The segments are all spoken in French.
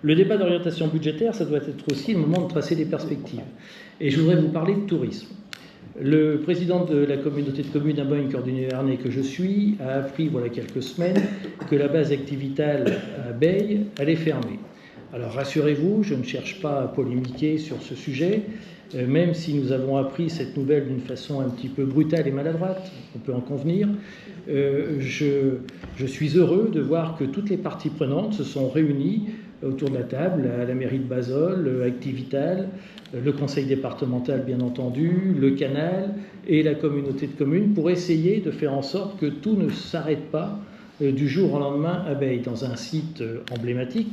Le débat d'orientation budgétaire, ça doit être aussi le moment de tracer des perspectives. Et je voudrais vous parler de tourisme. Le président de la communauté de communes Abogne-Cordon-Nivernais que je suis a appris, voilà quelques semaines, que la base activitale à Beille allait fermer. Alors rassurez-vous, je ne cherche pas à polémiquer sur ce sujet, même si nous avons appris cette nouvelle d'une façon un petit peu brutale et maladroite, on peut en convenir. Je suis heureux de voir que toutes les parties prenantes se sont réunies autour de la table, à la mairie de Bazol, Activital, le conseil départemental bien entendu, le canal et la communauté de communes pour essayer de faire en sorte que tout ne s'arrête pas du jour au lendemain à Beille, dans un site emblématique.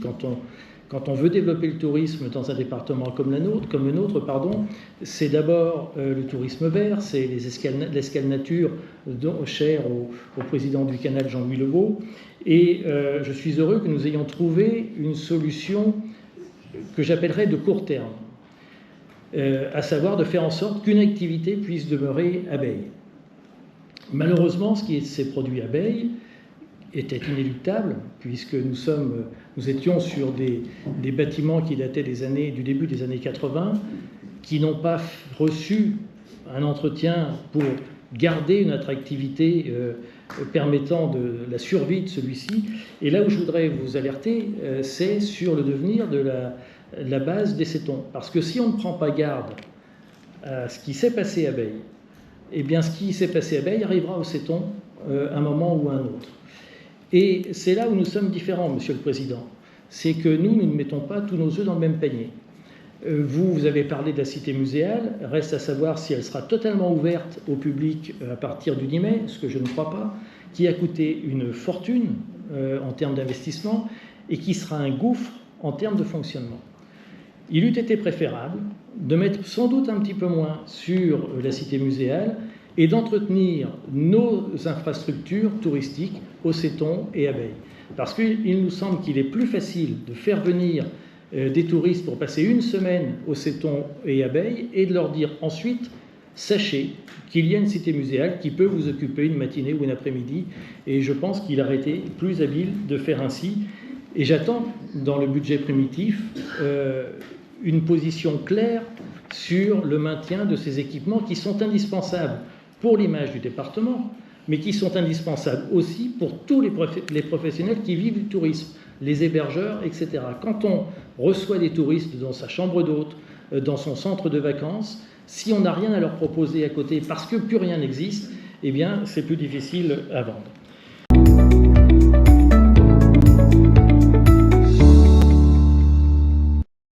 Quand on veut développer le tourisme dans un département comme le nôtre, c'est d'abord le tourisme vert, c'est l'escale nature chère au président du canal Jean-Louis Lebeau. Et je suis heureux que nous ayons trouvé une solution que j'appellerais de court terme, à savoir de faire en sorte qu'une activité puisse demeurer à Beille. Malheureusement, ce qui s'est produit à Beille était inéluctable, puisque nous étions sur des bâtiments qui dataient du début des années 80, qui n'ont pas reçu un entretien pour garder une attractivité permettant de la survie de celui-ci. Et là où je voudrais vous alerter, c'est sur le devenir de la base des Cétons. Parce que si on ne prend pas garde à ce qui s'est passé à Beille, eh bien ce qui s'est passé à Beille arrivera aux Cétons à un moment ou à un autre. Et c'est là où nous sommes différents, Monsieur le Président. C'est que nous ne mettons pas tous nos œufs dans le même panier. Vous avez parlé de la cité muséale. Reste à savoir si elle sera totalement ouverte au public à partir du 10 mai, ce que je ne crois pas, qui a coûté une fortune en termes d'investissement et qui sera un gouffre en termes de fonctionnement. Il eût été préférable de mettre sans doute un petit peu moins sur la cité muséale et d'entretenir nos infrastructures touristiques au Céton et à Beille. Parce qu'il nous semble qu'il est plus facile de faire venir des touristes pour passer une semaine au Céton et à Beille et de leur dire ensuite, sachez qu'il y a une cité muséale qui peut vous occuper une matinée ou une après-midi. Et je pense qu'il aurait été plus habile de faire ainsi. Et j'attends dans le budget primitif une position claire sur le maintien de ces équipements qui sont indispensables pour l'image du département, mais qui sont indispensables aussi pour tous les professionnels qui vivent du tourisme, les hébergeurs, etc. Quand on reçoit des touristes dans sa chambre d'hôte, dans son centre de vacances, si on n'a rien à leur proposer à côté parce que plus rien n'existe, eh bien c'est plus difficile à vendre.